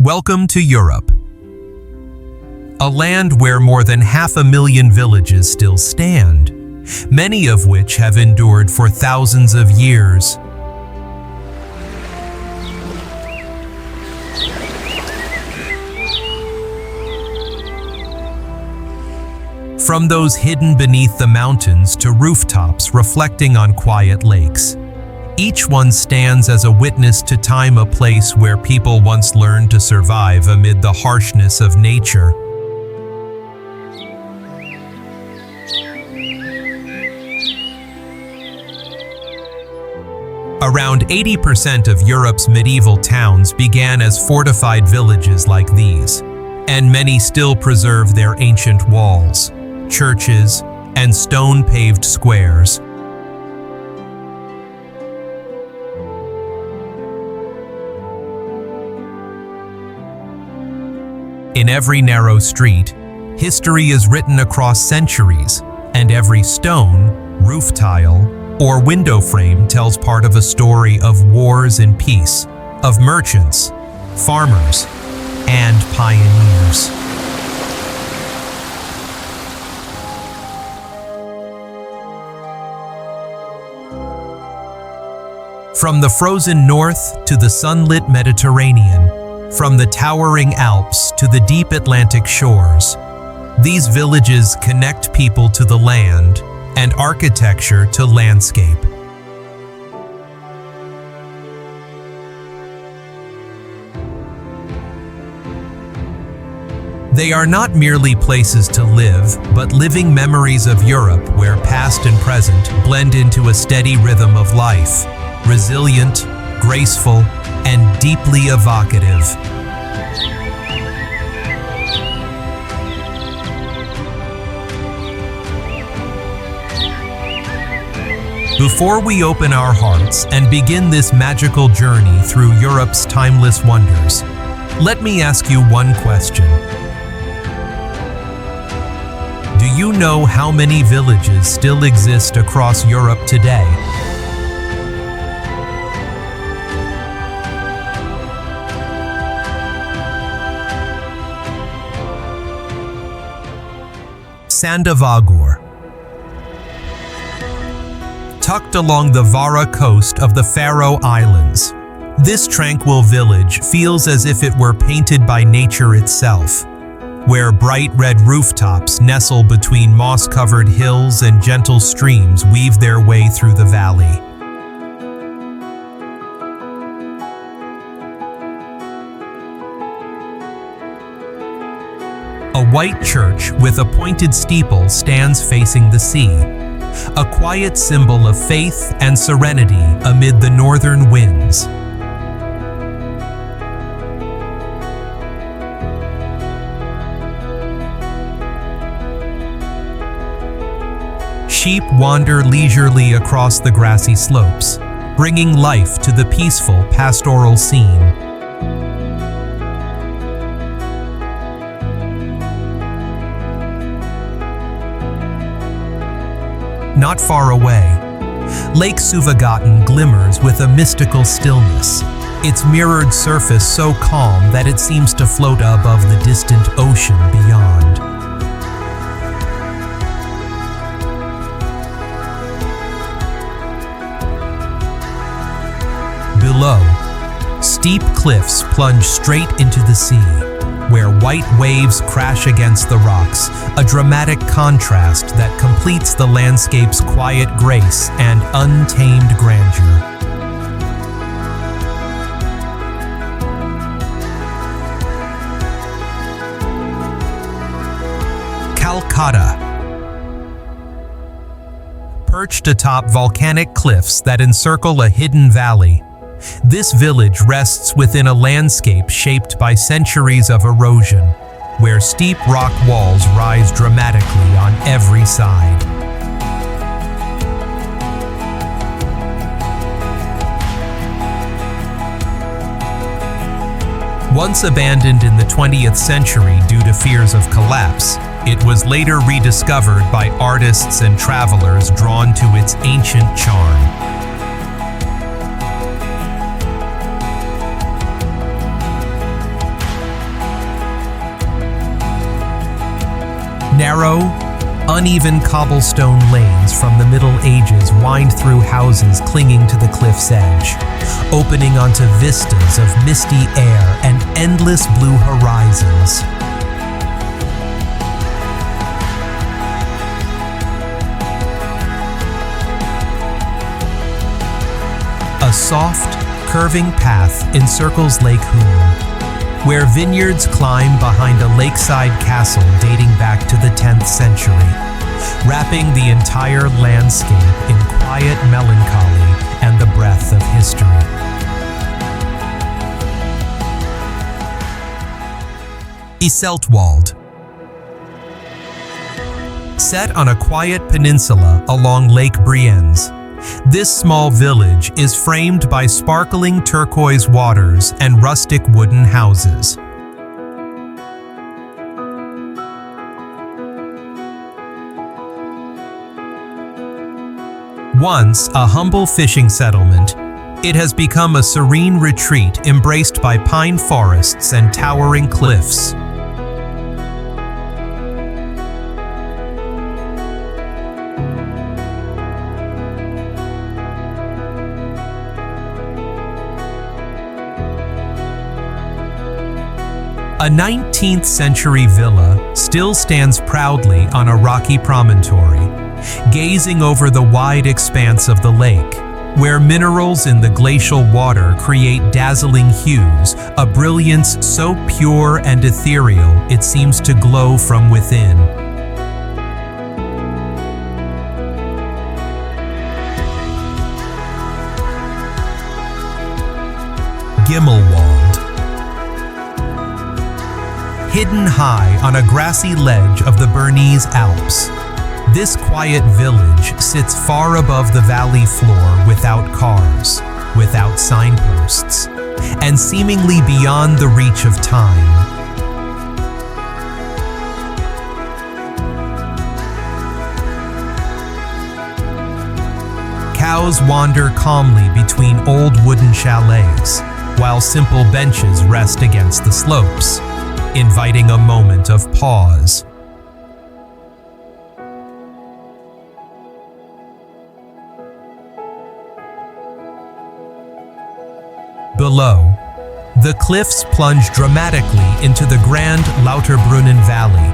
Welcome to Europe, a land where more than 500,000 villages still stand, many of which have endured for thousands of years. From those hidden beneath the mountains to rooftops reflecting on quiet lakes, each one stands as a witness to time, a place where people once learned to survive amid the harshness of nature. Around 80% of Europe's medieval towns began as fortified villages like these, and many still preserve their ancient walls, churches, and stone-paved squares. In every narrow street, history is written across centuries, and every stone, roof tile, or window frame tells part of a story of wars and peace, of merchants, farmers, and pioneers. From the frozen north to the sunlit Mediterranean, from the towering Alps to the deep Atlantic shores, these villages connect people to the land and architecture to landscape. They are not merely places to live, but living memories of Europe where past and present blend into a steady rhythm of life, resilient, graceful, and deeply evocative. Before we open our hearts and begin this magical journey through Europe's timeless wonders, let me ask you one question. Do you know how many villages still exist across Europe today? Sandavágur. Tucked along the Vara coast of the Faroe Islands, this tranquil village feels as if it were painted by nature itself, where bright red rooftops nestle between moss-covered hills and gentle streams weave their way through the valley. A white church with a pointed steeple stands facing the sea, a quiet symbol of faith and serenity amid the northern winds. Sheep wander leisurely across the grassy slopes, bringing life to the peaceful pastoral scene. Not far away, Lake Suvagotten glimmers with a mystical stillness, its mirrored surface so calm that it seems to float above the distant ocean beyond. Below, steep cliffs plunge straight into the sea, where white waves crash against the rocks, a dramatic contrast that completes the landscape's quiet grace and untamed grandeur. Calcata. Perched atop volcanic cliffs that encircle a hidden valley, this village rests within a landscape shaped by centuries of erosion, where steep rock walls rise dramatically on every side. Once abandoned in the 20th century due to fears of collapse, it was later rediscovered by artists and travelers drawn to its ancient charm. Narrow, uneven cobblestone lanes from the Middle Ages wind through houses clinging to the cliff's edge, opening onto vistas of misty air and endless blue horizons. A soft, curving path encircles Lake Hun, where vineyards climb behind a lakeside castle dating back to the 10th century, wrapping the entire landscape in quiet melancholy and the breath of history. Iseltwald. Set on a quiet peninsula along Lake Brienz, this small village is framed by sparkling turquoise waters and rustic wooden houses. Once a humble fishing settlement, it has become a serene retreat embraced by pine forests and towering cliffs. A 19th century villa still stands proudly on a rocky promontory, gazing over the wide expanse of the lake, where minerals in the glacial water create dazzling hues, a brilliance so pure and ethereal it seems to glow from within. Gimmelwald. Hidden high on a grassy ledge of the Bernese Alps, this quiet village sits far above the valley floor without cars, without signposts, and seemingly beyond the reach of time. Cows wander calmly between old wooden chalets, while simple benches rest against the slopes, inviting a moment of pause. Below, the cliffs plunge dramatically into the grand Lauterbrunnen Valley,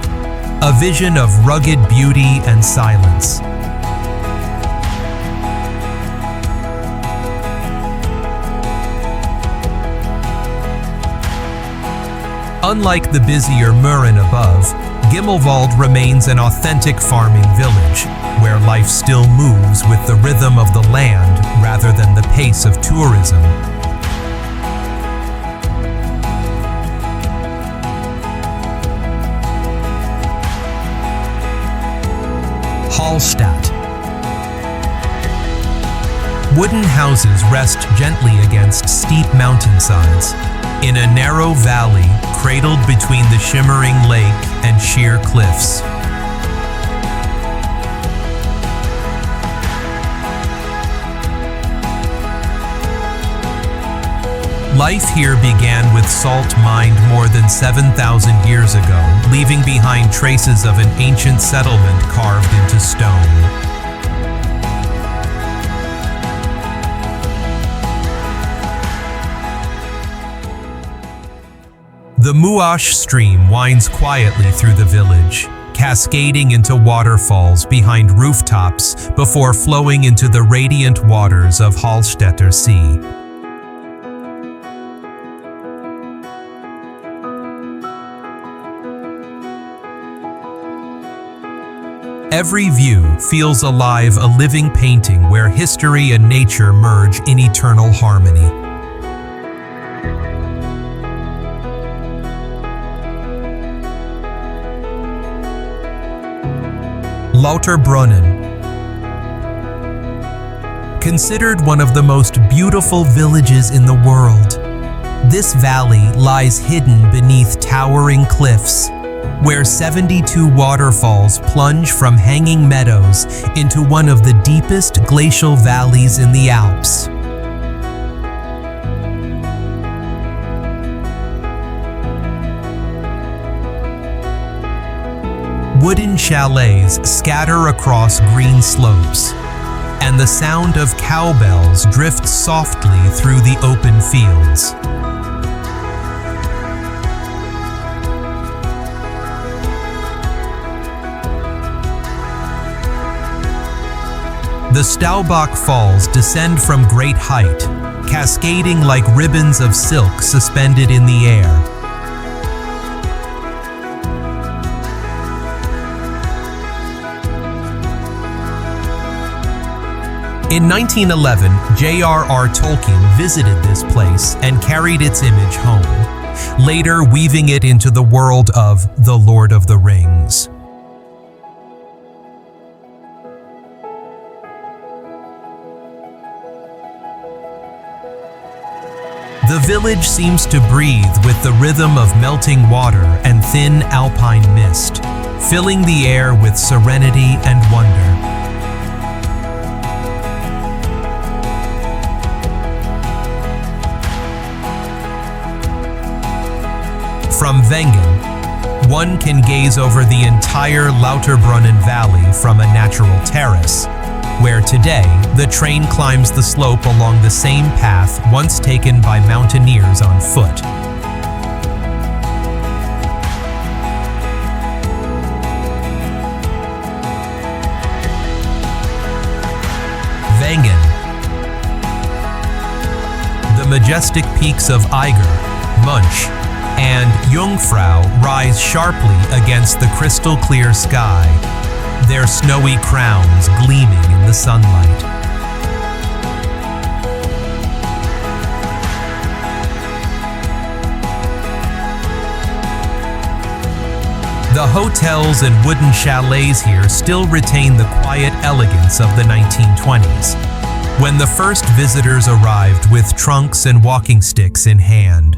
a vision of rugged beauty and silence. Unlike the busier Mürren above, Gimmelwald remains an authentic farming village, where life still moves with the rhythm of the land rather than the pace of tourism. Hallstatt. Wooden houses rest gently against steep mountainsides, in a narrow valley cradled between the shimmering lake and sheer cliffs. Life here began with salt mined more than 7,000 years ago, leaving behind traces of an ancient settlement carved into stone. The Muash stream winds quietly through the village, cascading into waterfalls behind rooftops before flowing into the radiant waters of Hallstatter Sea. Every view feels alive, a living painting where history and nature merge in eternal harmony. Lauterbrunnen. Considered one of the most beautiful villages in the world, this valley lies hidden beneath towering cliffs, where 72 waterfalls plunge from hanging meadows into one of the deepest glacial valleys in the Alps. Wooden chalets scatter across green slopes, and the sound of cowbells drifts softly through the open fields. The Staubach Falls descend from great height, cascading like ribbons of silk suspended in the air. In 1911, J.R.R. Tolkien visited this place and carried its image home, later weaving it into the world of The Lord of the Rings. The village seems to breathe with the rhythm of melting water and thin alpine mist, filling the air with serenity and wonder. From Wengen, one can gaze over the entire Lauterbrunnen Valley from a natural terrace, where today the train climbs the slope along the same path once taken by mountaineers on foot. Wengen. The majestic peaks of Eiger, Munch, and Jungfrau rise sharply against the crystal-clear sky, their snowy crowns gleaming in the sunlight. The hotels and wooden chalets here still retain the quiet elegance of the 1920s, when the first visitors arrived with trunks and walking sticks in hand.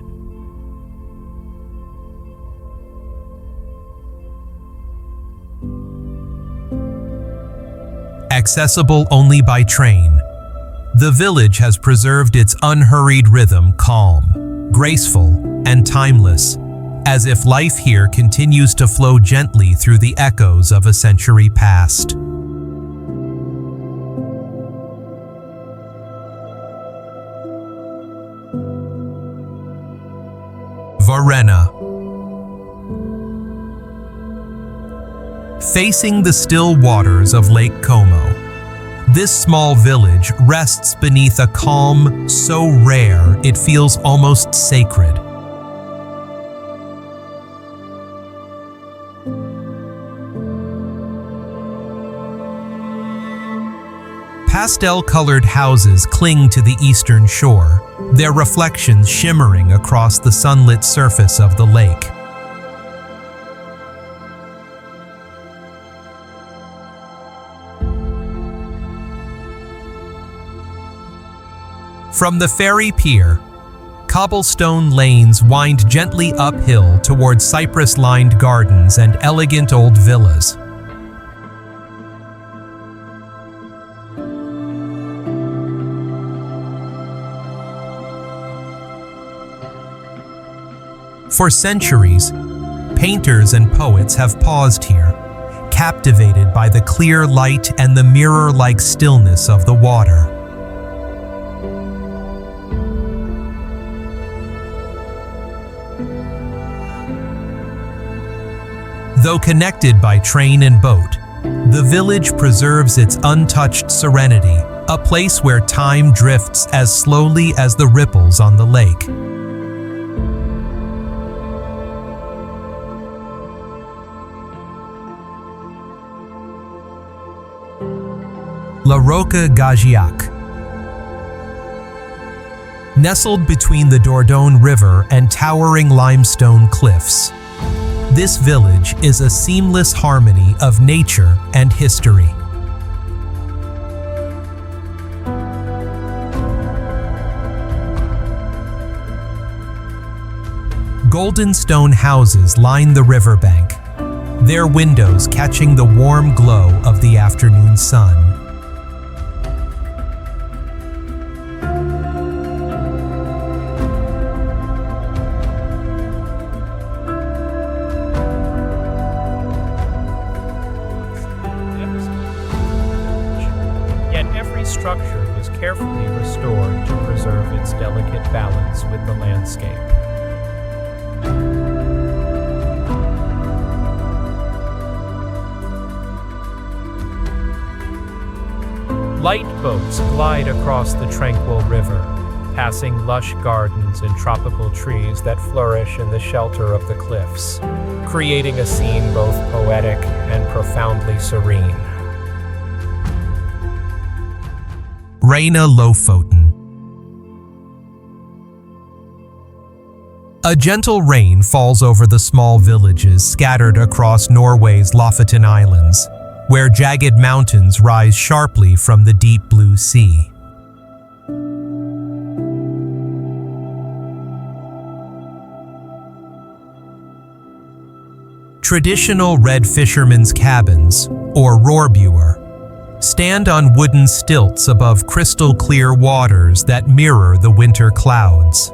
Accessible only by train, the village has preserved its unhurried rhythm calm, graceful, and timeless, as if life here continues to flow gently through the echoes of a century past. Varenna. Facing the still waters of Lake Como, this small village rests beneath a calm so rare it feels almost sacred. Pastel-colored houses cling to the eastern shore, their reflections shimmering across the sunlit surface of the lake. From the ferry pier, cobblestone lanes wind gently uphill toward cypress-lined gardens and elegant old villas. For centuries, painters and poets have paused here, captivated by the clear light and the mirror-like stillness of the water. Though connected by train and boat, the village preserves its untouched serenity, a place where time drifts as slowly as the ripples on the lake. Roque-Gageac. Nestled between the Dordogne River and towering limestone cliffs, this village is a seamless harmony of nature and history. Golden stone houses line the riverbank, their windows catching the warm glow of the afternoon sun. structure was carefully restored to preserve its delicate balance with the landscape. Light boats glide across the tranquil river, passing lush gardens and tropical trees that flourish in the shelter of the cliffs, creating a scene both poetic and profoundly serene. Reine Lofoten. A gentle rain falls over the small villages scattered across Norway's Lofoten Islands, where jagged mountains rise sharply from the deep blue sea. Traditional red fishermen's cabins, or roorbuer, stand on wooden stilts above crystal-clear waters that mirror the winter clouds.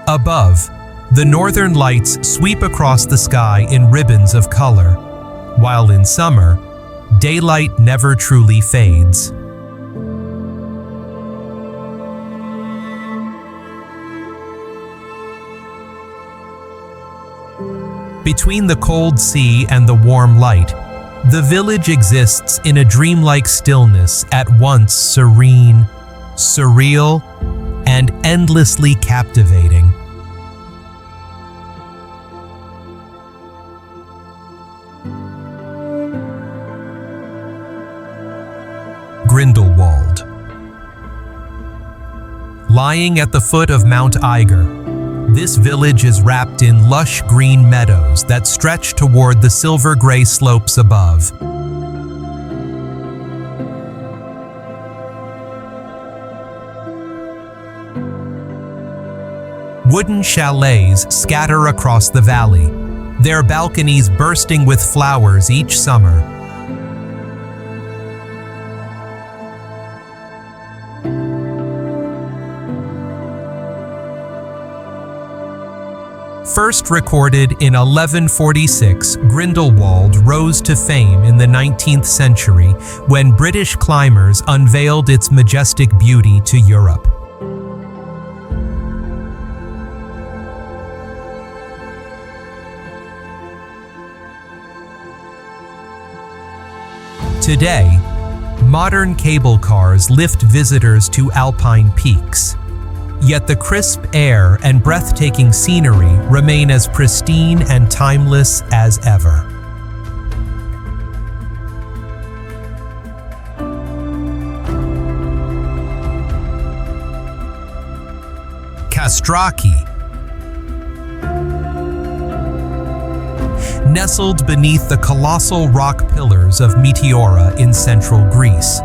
Above, the northern lights sweep across the sky in ribbons of color, while in summer, daylight never truly fades. Between the cold sea and the warm light, the village exists in a dreamlike stillness at once serene, surreal, and endlessly captivating. Grindelwald. Lying at the foot of Mount Eiger, this village is wrapped in lush green meadows that stretch toward the silver-gray slopes above. Wooden chalets scatter across the valley, their balconies bursting with flowers each summer. First recorded in 1146, Grindelwald rose to fame in the 19th century when British climbers unveiled its majestic beauty to Europe. Today, modern cable cars lift visitors to Alpine peaks. Yet the crisp air and breathtaking scenery remain as pristine and timeless as ever. Kastraki. Nestled beneath the colossal rock pillars of Meteora in central Greece,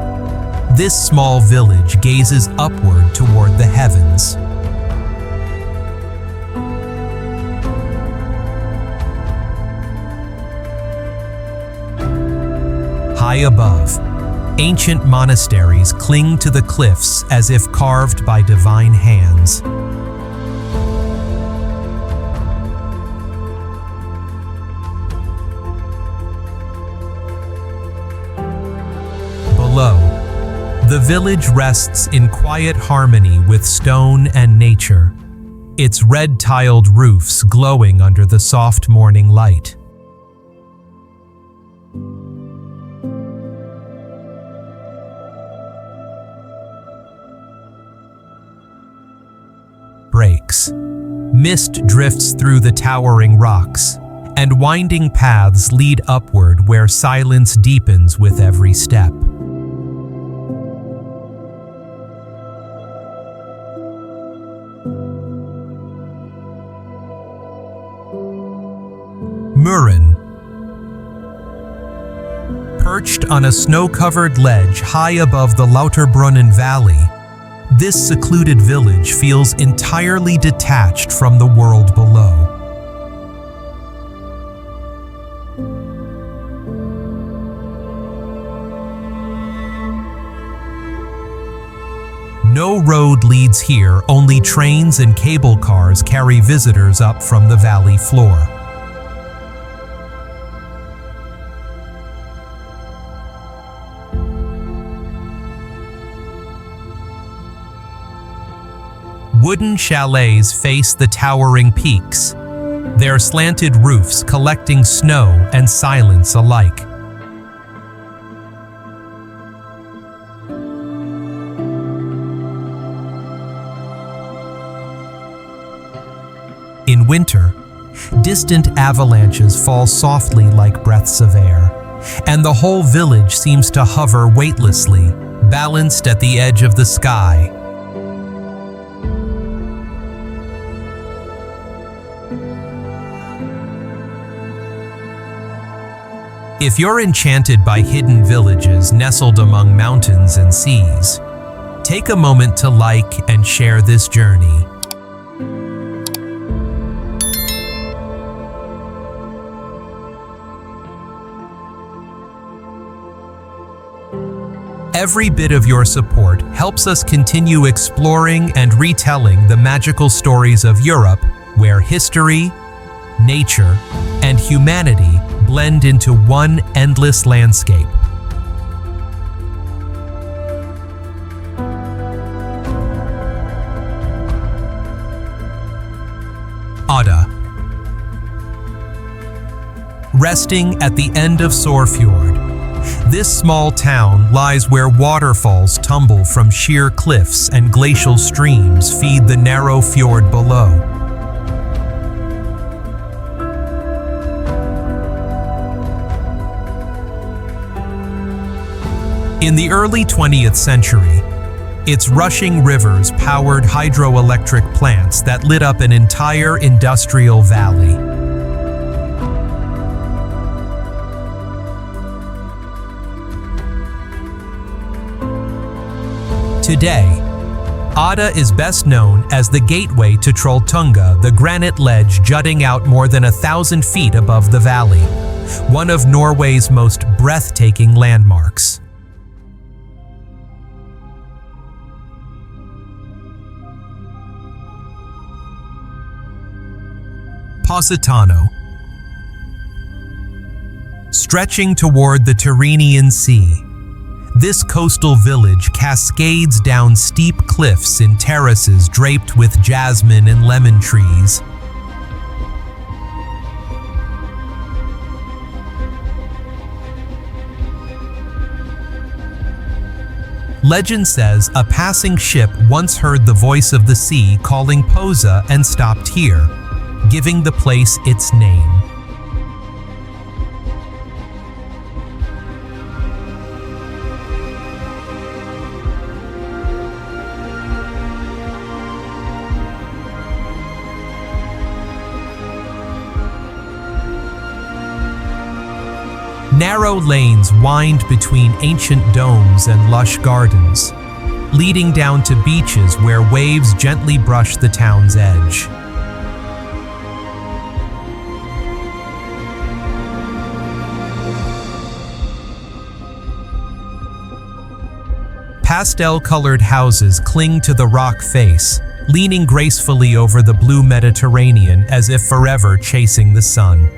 this small village gazes upward toward the heavens. High above, ancient monasteries cling to the cliffs as if carved by divine hands. Below, the village rests in quiet harmony with stone and nature, its red-tiled roofs glowing under the soft morning light. Breaks. Mist drifts through the towering rocks, and winding paths lead upward where silence deepens with every step. Mürren. Perched on a snow-covered ledge high above the Lauterbrunnen Valley, this secluded village feels entirely detached from the world below. No road leads here, only trains and cable cars carry visitors up from the valley floor. Wooden chalets face the towering peaks, their slanted roofs collecting snow and silence alike. In winter, distant avalanches fall softly like breaths of air, and the whole village seems to hover weightlessly, balanced at the edge of the sky. If you're enchanted by hidden villages nestled among mountains and seas, take a moment to like and share this journey. Every bit of your support helps us continue exploring and retelling the magical stories of Europe, where history, nature, and humanity blend into one endless landscape. Odda. Resting at the end of Sorfjord, this small town lies where waterfalls tumble from sheer cliffs and glacial streams feed the narrow fjord below. In the early 20th century, its rushing rivers powered hydroelectric plants that lit up an entire industrial valley. Today, Odda is best known as the gateway to Trolltunga, the granite ledge jutting out more than 1,000 feet above the valley, one of Norway's most breathtaking landmarks. Positano. Stretching toward the Tyrrhenian Sea, this coastal village cascades down steep cliffs in terraces draped with jasmine and lemon trees. Legend says a passing ship once heard the voice of the sea calling Posa and stopped here, giving the place its name. Narrow lanes wind between ancient domes and lush gardens, leading down to beaches where waves gently brush the town's edge. Pastel-colored houses cling to the rock face, leaning gracefully over the blue Mediterranean as if forever chasing the sun.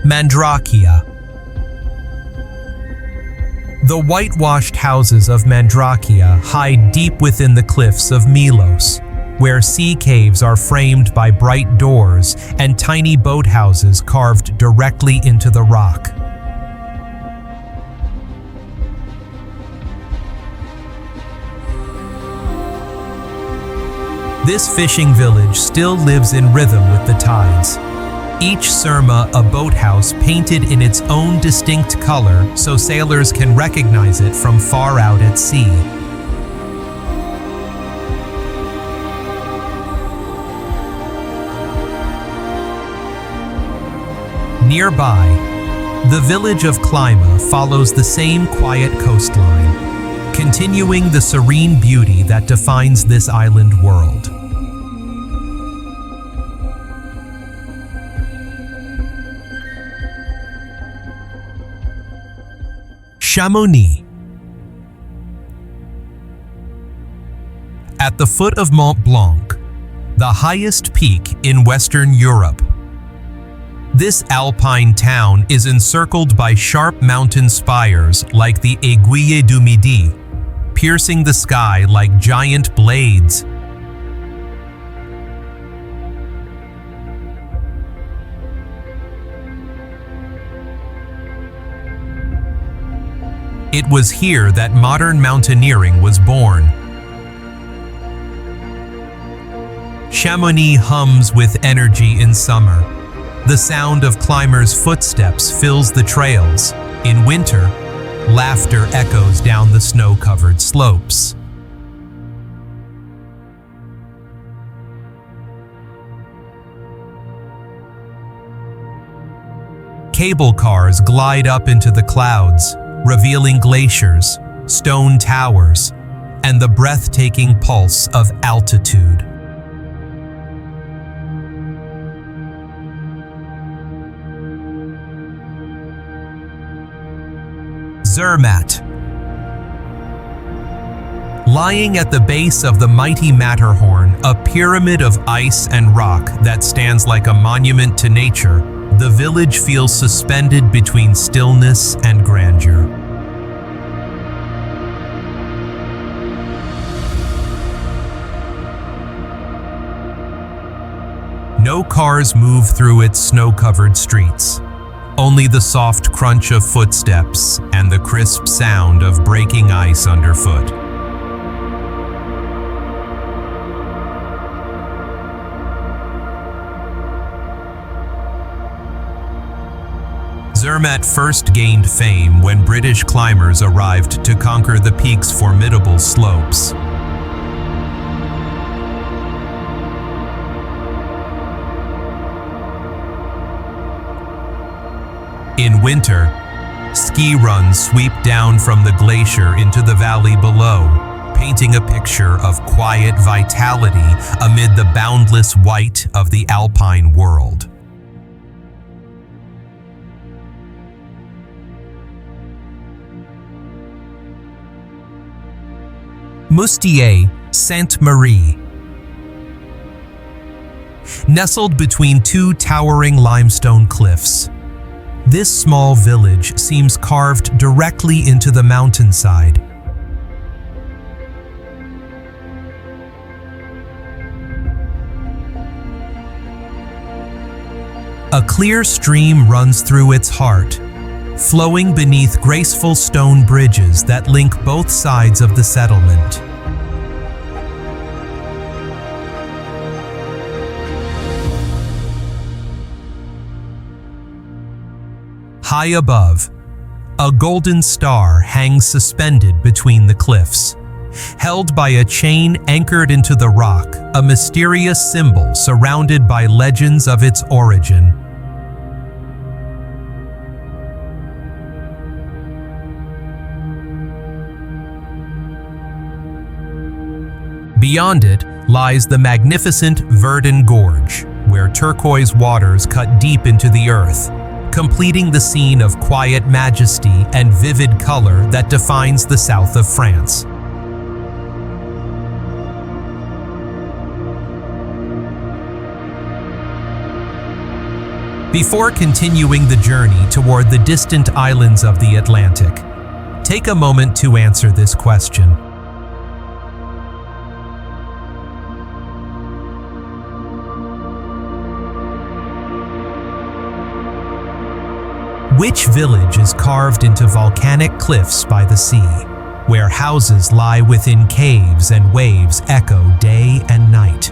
Mandrakia. The whitewashed houses of Mandrakia hide deep within the cliffs of Milos, where sea caves are framed by bright doors and tiny boathouses carved directly into the rock. This fishing village still lives in rhythm with the tides. Each surma a boathouse painted in its own distinct color so sailors can recognize it from far out at sea. Nearby, the village of Klima follows the same quiet coastline, continuing the serene beauty that defines this island world. Chamonix. At the foot of Mont Blanc, the highest peak in Western Europe, This alpine town is encircled by sharp mountain spires like the Aiguille du Midi, piercing the sky like giant blades. It was here that modern mountaineering was born. Chamonix hums with energy in summer. The sound of climbers' footsteps fills the trails. In winter, laughter echoes down the snow-covered slopes. Cable cars glide up into the clouds, revealing glaciers, stone towers, and the breathtaking pulse of altitude. Zermatt. Lying at the base of the mighty Matterhorn, a pyramid of ice and rock that stands like a monument to nature, the village feels suspended between stillness and grandeur. No cars move through its snow-covered streets. Only the soft crunch of footsteps and the crisp sound of breaking ice underfoot. Zermatt first gained fame when British climbers arrived to conquer the peak's formidable slopes. In winter, ski runs sweep down from the glacier into the valley below, painting a picture of quiet vitality amid the boundless white of the Alpine world. Moustiers-Sainte-Marie. Nestled between two towering limestone cliffs, this small village seems carved directly into the mountainside. A clear stream runs through its heart, flowing beneath graceful stone bridges that link both sides of the settlement. High above, a golden star hangs suspended between the cliffs. Held by a chain anchored into the rock, a mysterious symbol surrounded by legends of its origin. Beyond it lies the magnificent Verdun Gorge, where turquoise waters cut deep into the earth, completing the scene of quiet majesty and vivid color that defines the south of France. Before continuing the journey toward the distant islands of the Atlantic, take a moment to answer this question. Which village is carved into volcanic cliffs by the sea, where houses lie within caves and waves echo day and night?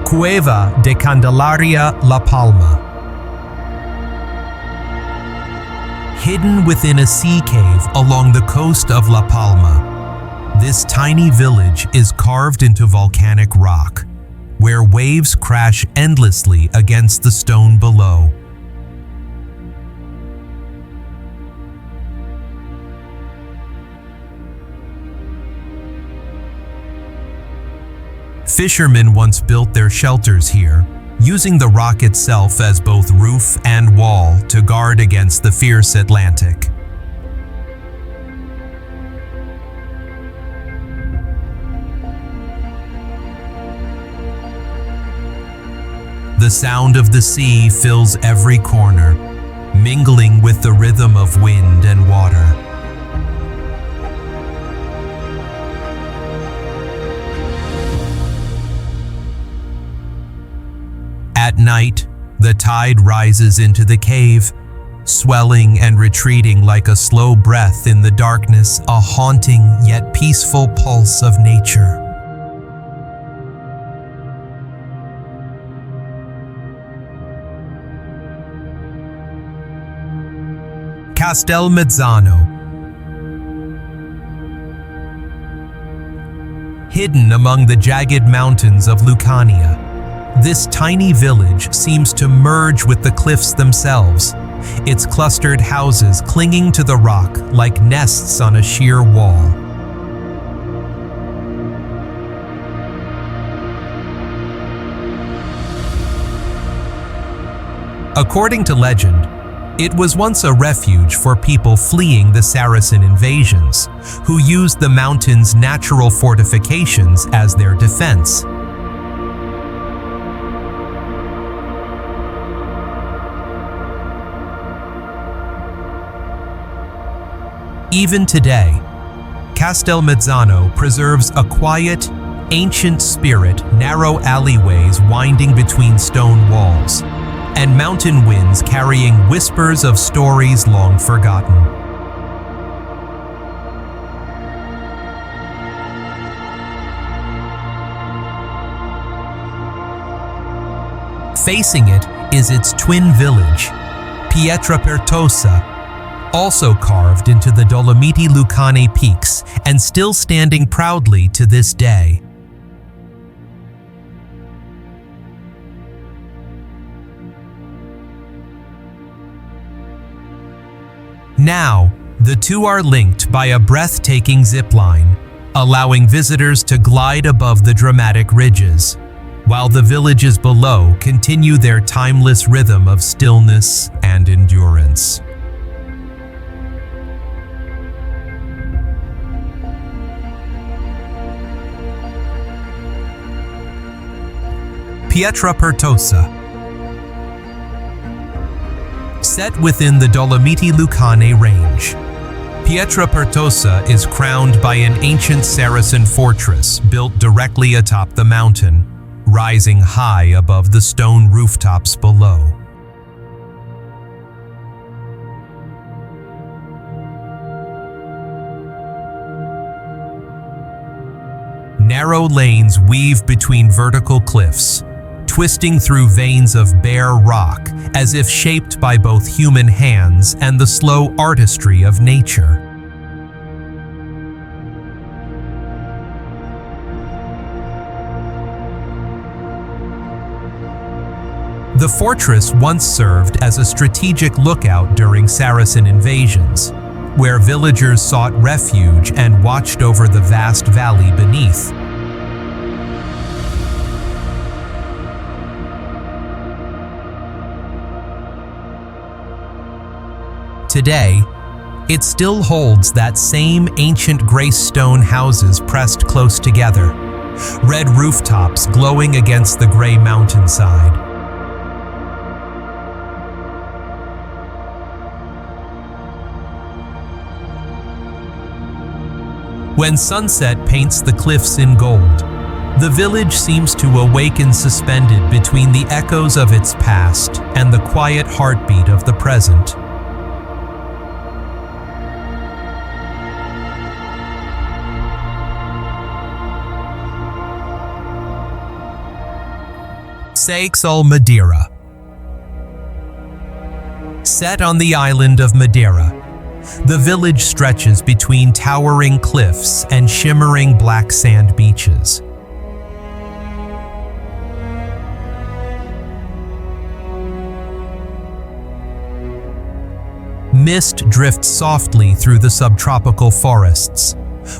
Cueva de Candelaria La Palma. Hidden within a sea cave along the coast of La Palma, this tiny village is carved into volcanic rock, where waves crash endlessly against the stone below. Fishermen once built their shelters here, using the rock itself as both roof and wall to guard against the fierce Atlantic. sound of the sea fills every corner, mingling with the rhythm of wind and water. At night, the tide rises into the cave, swelling and retreating like a slow breath in the darkness, a haunting yet peaceful pulse of nature. Castelmezzano. Hidden among the jagged mountains of Lucania, this tiny village seems to merge with the cliffs themselves, its clustered houses clinging to the rock like nests on a sheer wall. According to legend, it was once a refuge for people fleeing the Saracen invasions, who used the mountain's natural fortifications as their defense. Even today, Castelmezzano preserves a quiet, ancient spirit, narrow alleyways winding between stone walls, and mountain winds carrying whispers of stories long forgotten. Facing it is its twin village, Pietrapertosa, also carved into the Dolomiti Lucane peaks and still standing proudly to this day. Now, the two are linked by a breathtaking zipline, allowing visitors to glide above the dramatic ridges, while the villages below continue their timeless rhythm of stillness and endurance. Pietrapertosa. Set within the Dolomiti Lucane range, Pietrapertosa is crowned by an ancient Saracen fortress built directly atop the mountain, rising high above the stone rooftops below. Narrow lanes weave between vertical cliffs, twisting through veins of bare rock as if shaped by both human hands and the slow artistry of nature. The fortress once served as a strategic lookout during Saracen invasions, where villagers sought refuge and watched over the vast valley beneath. Today, it still holds that same ancient gray stone houses pressed close together, red rooftops glowing against the gray mountainside. When sunset paints the cliffs in gold, the village seems to awaken suspended between the echoes of its past and the quiet heartbeat of the present. Seixal Madeira. Set on the island of Madeira, the village stretches between towering cliffs and shimmering black sand beaches. Mist drifts softly through the subtropical forests,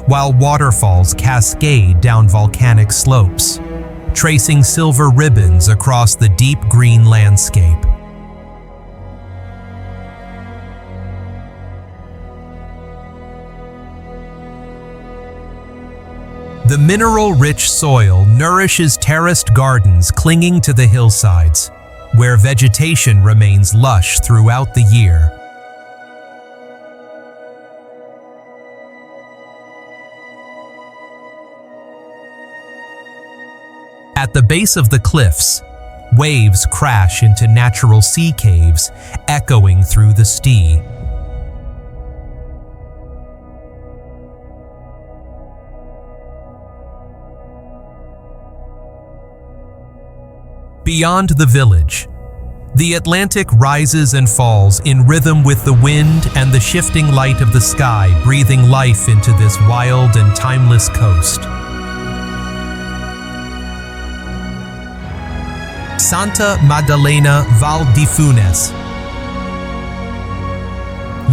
while waterfalls cascade down volcanic slopes, tracing silver ribbons across the deep green landscape. The mineral-rich soil nourishes terraced gardens clinging to the hillsides, where vegetation remains lush throughout the year. At the base of the cliffs, waves crash into natural sea caves, echoing through the Stee. Beyond the village, the Atlantic rises and falls in rhythm with the wind and the shifting light of the sky, breathing life into this wild and timeless coast. Santa Maddalena Val di Funes.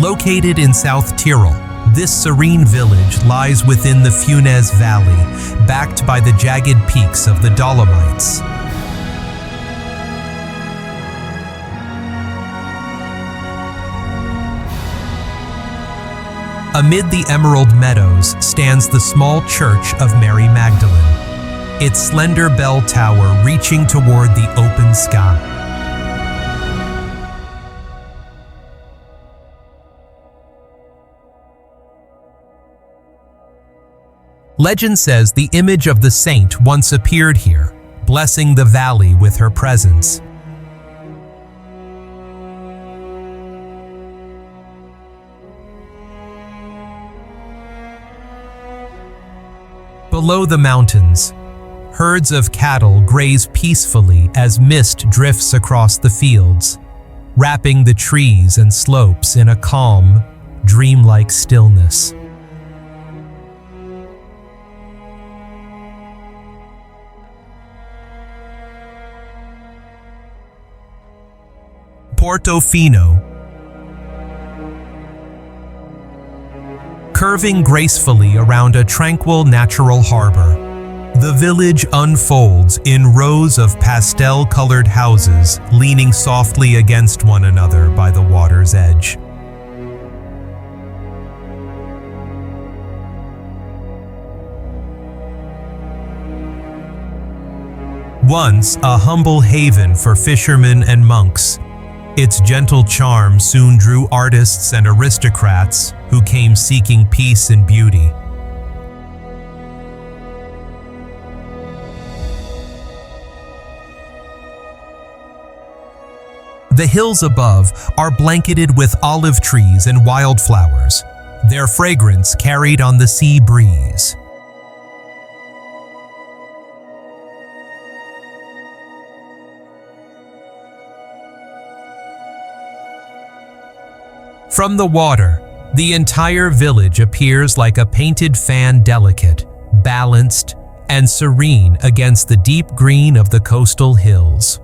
Located in South Tyrol, this serene village lies within the Funes Valley, backed by the jagged peaks of the Dolomites. Amid the emerald meadows stands the small church of Mary Magdalene, its slender bell tower reaching toward the open sky. Legend says the image of the saint once appeared here, blessing the valley with her presence. Below the mountains, herds of cattle graze peacefully as mist drifts across the fields, wrapping the trees and slopes in a calm, dreamlike stillness. Portofino. Curving gracefully around a tranquil natural harbor, the village unfolds in rows of pastel-colored houses leaning softly against one another by the water's edge. Once a humble haven for fishermen and monks, its gentle charm soon drew artists and aristocrats who came seeking peace and beauty. The hills above are blanketed with olive trees and wildflowers, their fragrance carried on the sea breeze. From the water, the entire village appears like a painted fan, delicate, balanced, and serene against the deep green of the coastal hills.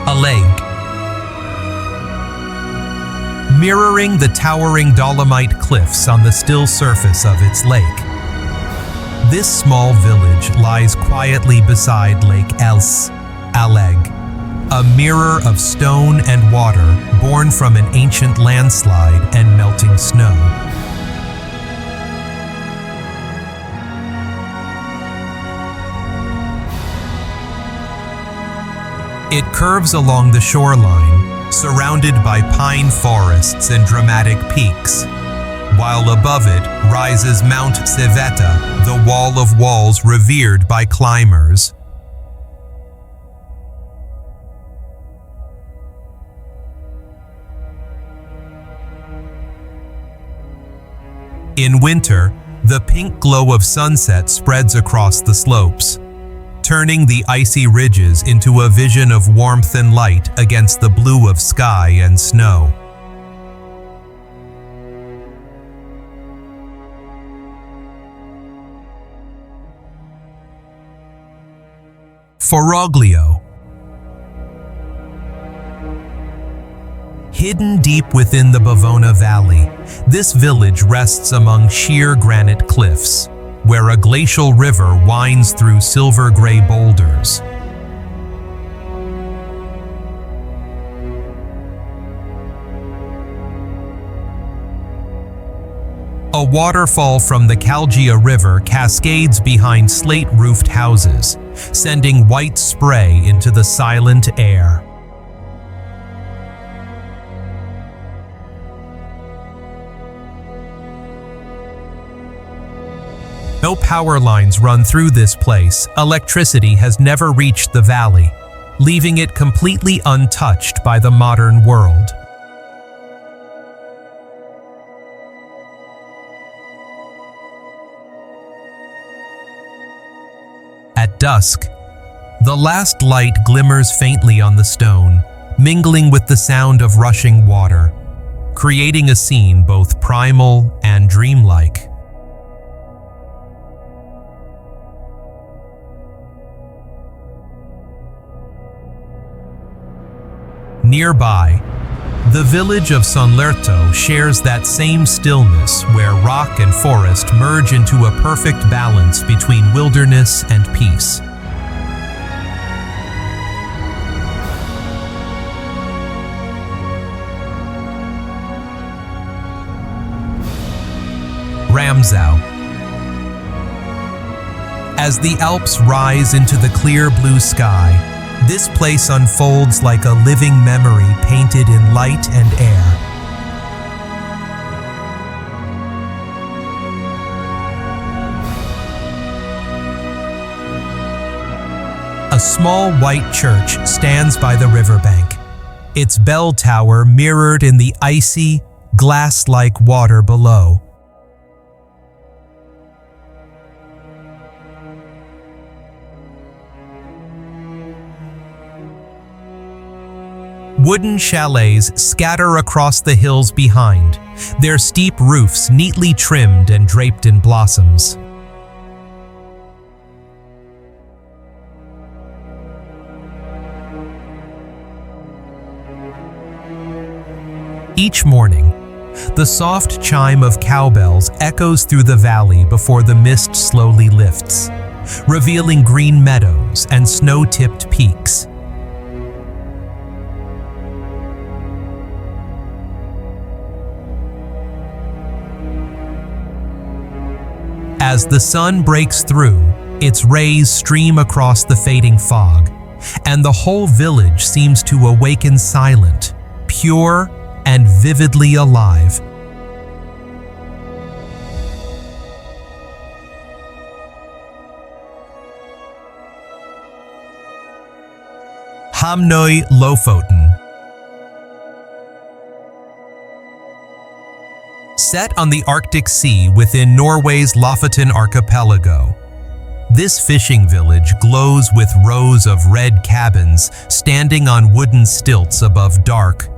A lake. Mirroring the towering Dolomite cliffs on the still surface of its lake, this small village lies quietly beside Lake Els, Aleg, a mirror of stone and water born from an ancient landslide and melting snow. It curves along the shoreline, surrounded by pine forests and dramatic peaks, while above it rises Mount Civetta, the wall of walls revered by climbers. In winter, the pink glow of sunset spreads across the slopes, turning the icy ridges into a vision of warmth and light against the blue of sky and snow. Foroglio. Hidden deep within the Bavona Valley, this village rests among sheer granite cliffs, where a glacial river winds through silver-gray boulders. A waterfall from the Calcata River cascades behind slate-roofed houses, sending white spray into the silent air. No power lines run through this place. Electricity has never reached the valley, leaving it completely untouched by the modern world. At dusk, the last light glimmers faintly on the stone, mingling with the sound of rushing water, creating a scene both primal and dreamlike. Nearby, the village of Sonlerto shares that same stillness where rock and forest merge into a perfect balance between wilderness and peace. Ramsau. As the Alps rise into the clear blue sky, this place unfolds like a living memory painted in light and air. A small white church stands by the riverbank, its bell tower mirrored in the icy, glass-like water below. Wooden chalets scatter across the hills behind, their steep roofs neatly trimmed and draped in blossoms. Each morning, the soft chime of cowbells echoes through the valley before the mist slowly lifts, revealing green meadows and snow-tipped peaks. As the sun breaks through, its rays stream across the fading fog, and the whole village seems to awaken silent, pure, and vividly alive. Hamnøy, Lofoten. Set on the Arctic Sea within Norway's Lofoten archipelago, this fishing village glows with rows of red cabins standing on wooden stilts above dark,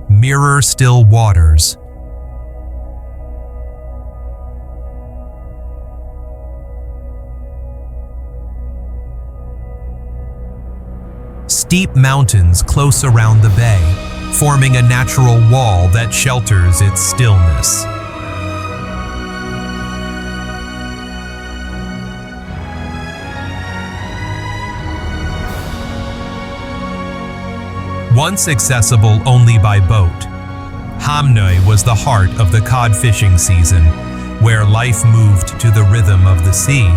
mirror-still waters. Steep mountains close around the bay, forming a natural wall that shelters its stillness. Once accessible only by boat, Hamnøy was the heart of the cod fishing season, where life moved to the rhythm of the sea.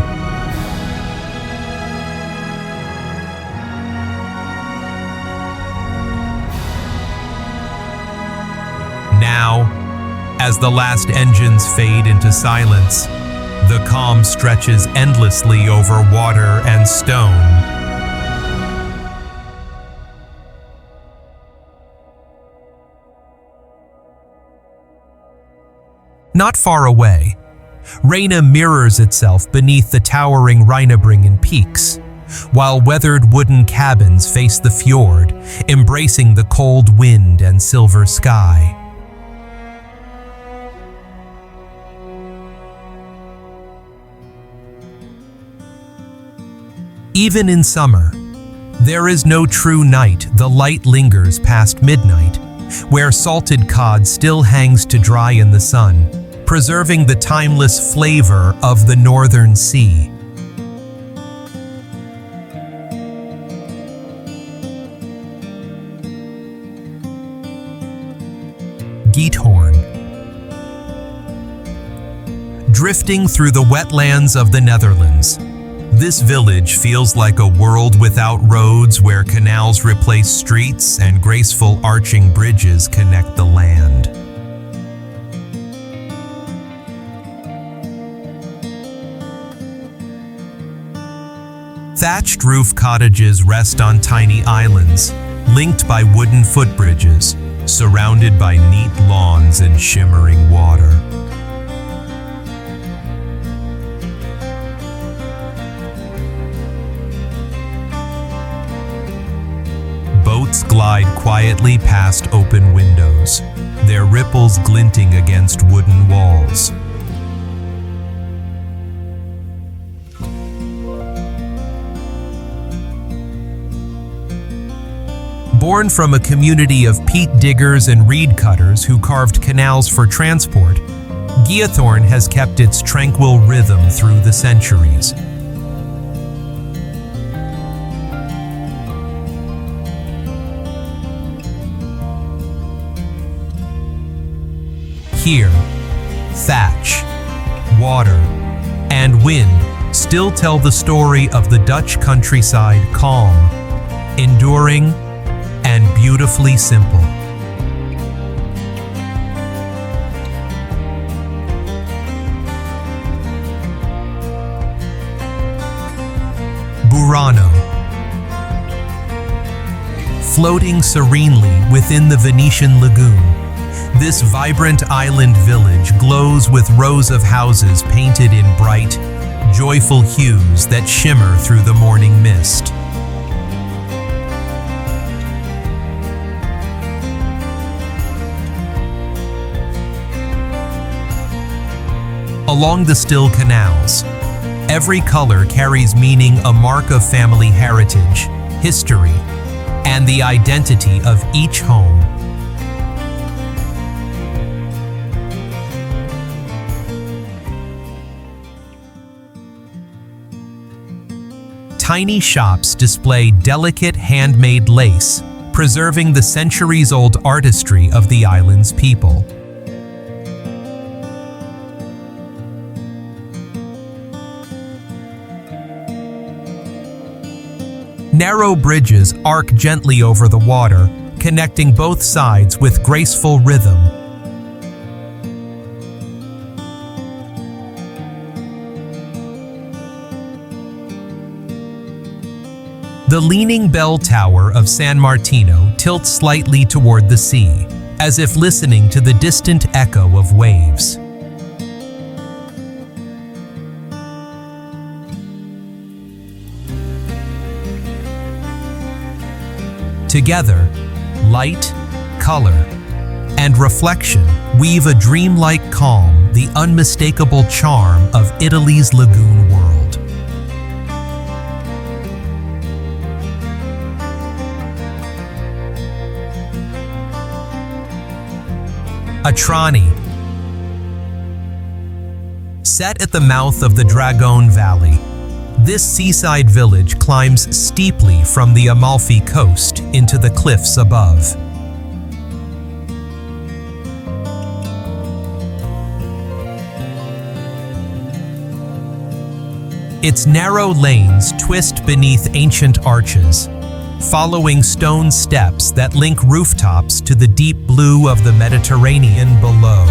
Now, as the last engines fade into silence, the calm stretches endlessly over water and stone. Not far away, Reine mirrors itself beneath the towering Reinebringen peaks, while weathered wooden cabins face the fjord, embracing the cold wind and silver sky. Even in summer, there is no true night. The light lingers past midnight, where salted cod still hangs to dry in the sun, preserving the timeless flavor of the northern sea. Geethorn. drifting through the wetlands of the Netherlands. This village feels like a world without roads, where canals replace streets and graceful arching bridges connect the land. Thatched roof cottages rest on tiny islands, linked by wooden footbridges, surrounded by neat lawns and shimmering water. Boats glide quietly past open windows, their ripples glinting against wooden walls. Born from a community of peat diggers and reed cutters who carved canals for transport, Giathorn has kept its tranquil rhythm through the centuries. Here, thatch, water, and wind still tell the story of the Dutch countryside, calm, enduring, and beautifully simple. Burano. Floating serenely within the Venetian lagoon, this vibrant island village glows with rows of houses painted in bright, joyful hues that shimmer through the morning mist. Along the still canals, every color carries meaning, a mark of family heritage, history, and the identity of each home. Tiny shops display delicate handmade lace, preserving the centuries-old artistry of the island's people. Narrow bridges arc gently over the water, connecting both sides with graceful rhythm. The leaning bell tower of San Martino tilts slightly toward the sea, as if listening to the distant echo of waves. Together, light, color, and reflection weave a dreamlike calm, the unmistakable charm of Italy's lagoon world. Atrani. Set at the mouth of the Dordogne Valley, this seaside village climbs steeply from the Amalfi coast into the cliffs above. Its narrow lanes twist beneath ancient arches, following stone steps that link rooftops to the deep blue of the Mediterranean below.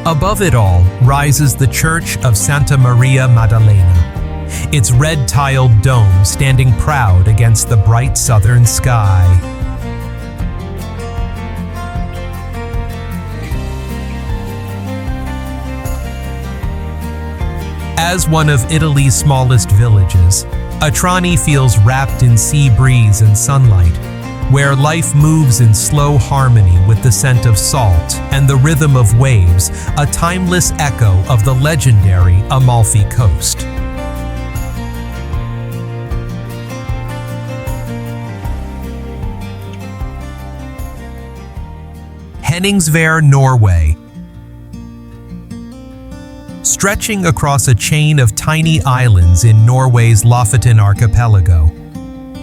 Above it all rises the Church of Santa Maria Maddalena, its red-tiled dome standing proud against the bright southern sky. As one of Italy's smallest villages, Atrani feels wrapped in sea breeze and sunlight, where life moves in slow harmony with the scent of salt and the rhythm of waves, a timeless echo of the legendary Amalfi Coast. Henningsvær, Norway. Stretching across a chain of tiny islands in Norway's Lofoten archipelago,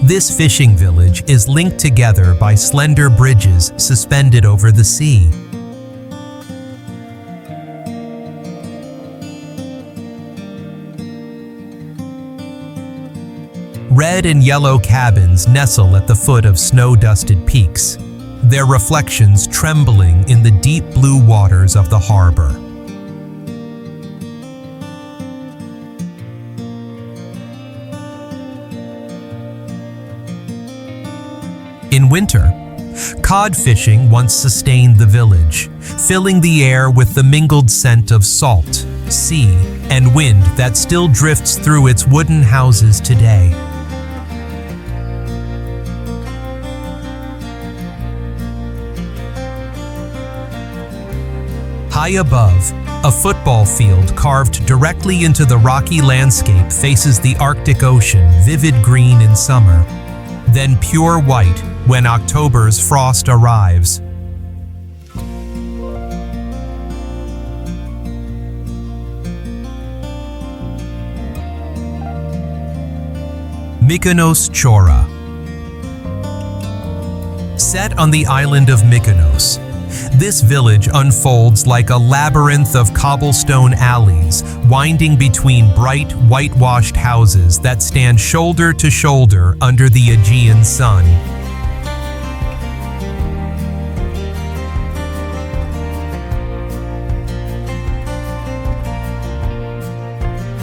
This fishing village is linked together by slender bridges suspended over the sea. Red and yellow cabins nestle at the foot of snow-dusted peaks, their reflections trembling in the deep blue waters of the harbor. In winter, cod fishing once sustained the village, filling the air with the mingled scent of salt, sea, and wind that still drifts through its wooden houses today. High above, a football field carved directly into the rocky landscape faces the Arctic Ocean, vivid green in summer, then pure white when October's frost arrives. Mykonos Chora. Set on the island of Mykonos, this village unfolds like a labyrinth of cobblestone alleys, winding between bright, whitewashed houses that stand shoulder to shoulder under the Aegean sun.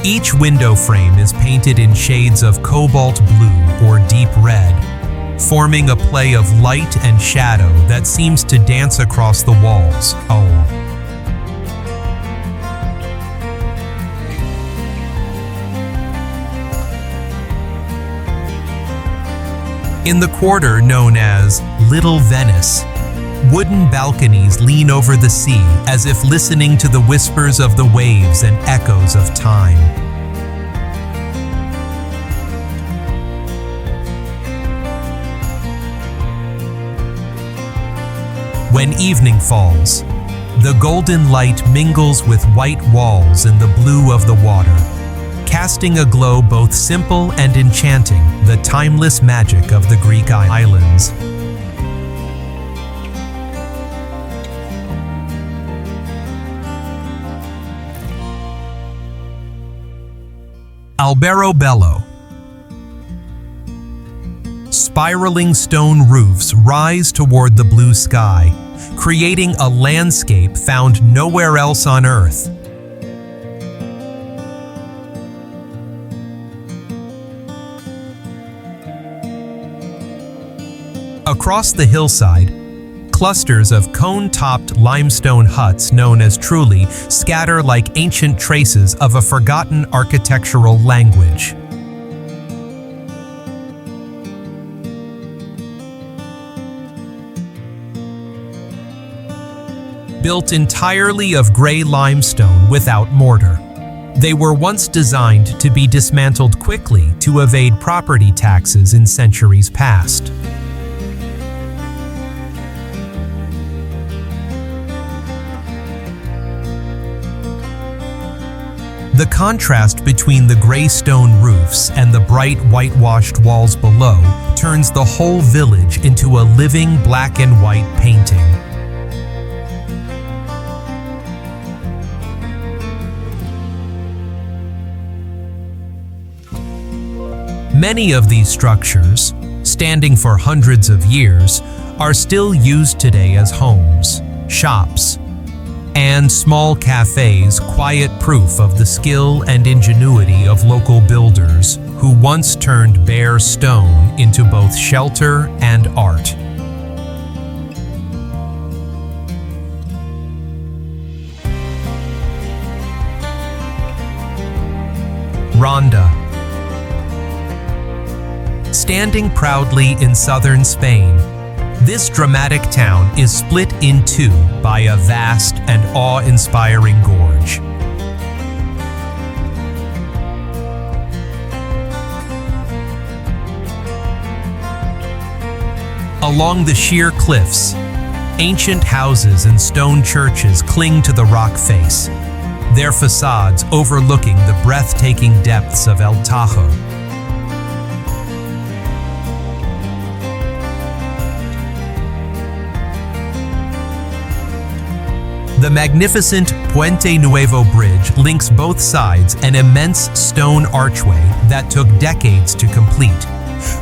Each window frame is painted in shades of cobalt blue or deep red, forming a play of light and shadow that seems to dance across the walls. In the quarter known as Little Venice, wooden balconies lean over the sea as if listening to the whispers of the waves and echoes of time. When evening falls, the golden light mingles with white walls in the blue of the water, casting a glow both simple and enchanting, the timeless magic of the Greek islands. Alberobello. Spiraling stone roofs rise toward the blue sky, creating a landscape found nowhere else on Earth. Across the hillside, clusters of cone-topped limestone huts known as trulli scatter like ancient traces of a forgotten architectural language. Built entirely of gray limestone without mortar, they were once designed to be dismantled quickly to evade property taxes in centuries past. The contrast between the gray stone roofs and the bright whitewashed walls below turns the whole village into a living black and white painting. Many of these structures, standing for hundreds of years, are still used today as homes, shops, and small cafes, quiet proof of the skill and ingenuity of local builders who once turned bare stone into both shelter and art. Ronda. Standing proudly in southern Spain, this dramatic town is split in two by a vast and awe-inspiring gorge. Along the sheer cliffs, ancient houses and stone churches cling to the rock face, their facades overlooking the breathtaking depths of El Tajo. The magnificent Puente Nuevo Bridge links both sides, an immense stone archway that took decades to complete,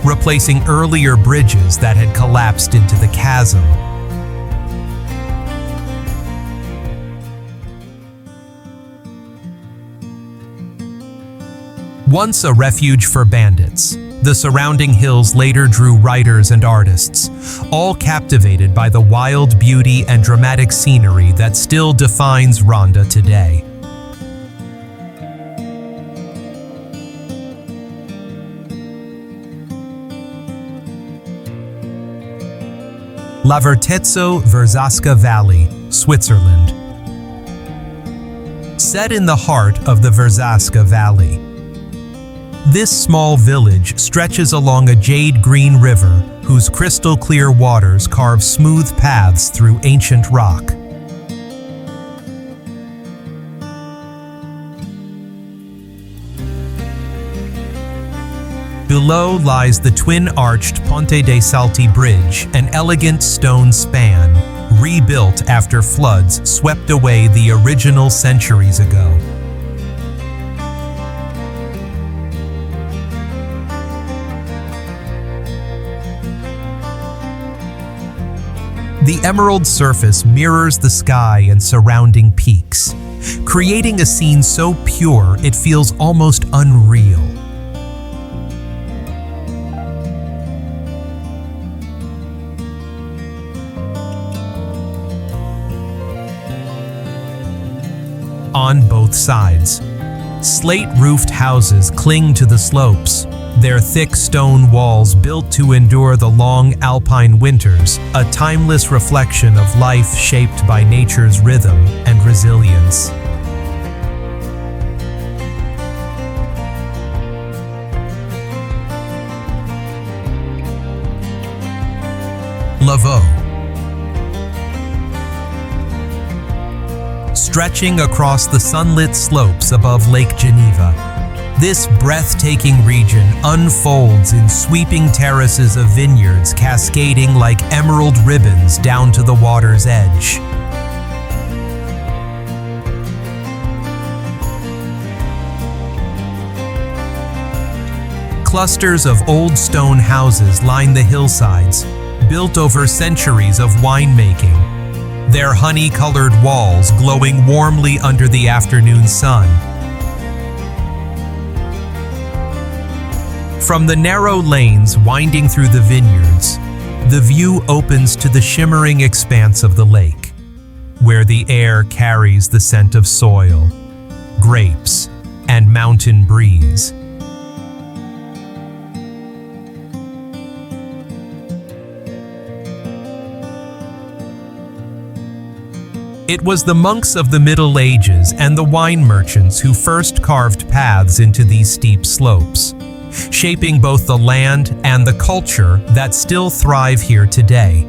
replacing earlier bridges that had collapsed into the chasm. Once a refuge for bandits, the surrounding hills later drew writers and artists, all captivated by the wild beauty and dramatic scenery that still defines Ronda today. Lavertezzo-Verzasca Valley, Switzerland. Set in the heart of the Verzasca Valley, this small village stretches along a jade-green river whose crystal-clear waters carve smooth paths through ancient rock. Below lies the twin-arched Ponte dei Salti Bridge, an elegant stone span, rebuilt after floods swept away the original centuries ago. The emerald surface mirrors the sky and surrounding peaks, creating a scene so pure it feels almost unreal. On both sides, slate-roofed houses cling to the slopes, their thick stone walls built to endure the long Alpine winters, a timeless reflection of life shaped by nature's rhythm and resilience. Lavaux. Stretching across the sunlit slopes above Lake Geneva, this breathtaking region unfolds in sweeping terraces of vineyards cascading like emerald ribbons down to the water's edge. Clusters of old stone houses line the hillsides, built over centuries of winemaking, their honey-colored walls glowing warmly under the afternoon sun. From the narrow lanes winding through the vineyards, the view opens to the shimmering expanse of the lake, where the air carries the scent of soil, grapes, and mountain breeze. It was the monks of the Middle Ages and the wine merchants who first carved paths into these steep slopes, shaping both the land and the culture that still thrive here today.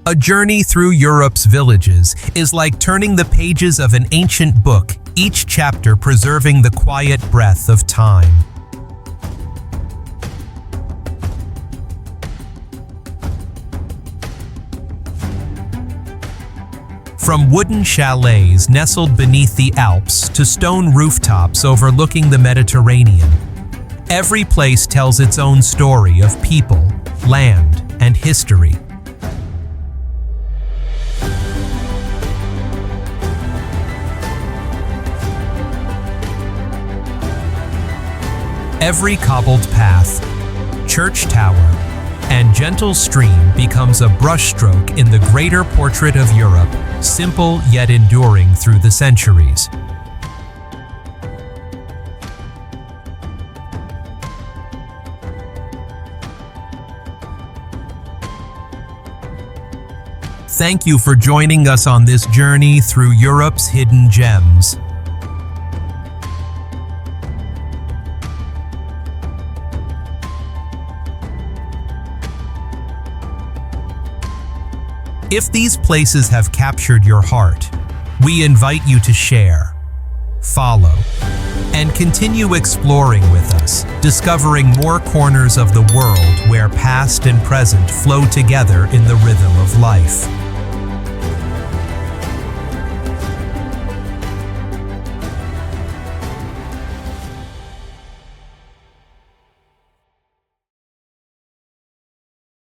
A journey through Europe's villages is like turning the pages of an ancient book, each chapter preserving the quiet breath of time. From wooden chalets nestled beneath the Alps to stone rooftops overlooking the Mediterranean, every place tells its own story of people, land, and history. Every cobbled path, church tower, and gentle stream becomes a brushstroke in the greater portrait of Europe, simple yet enduring through the centuries. Thank you for joining us on this journey through Europe's hidden gems. If these places have captured your heart, we invite you to share, follow, and continue exploring with us, discovering more corners of the world where past and present flow together in the rhythm of life.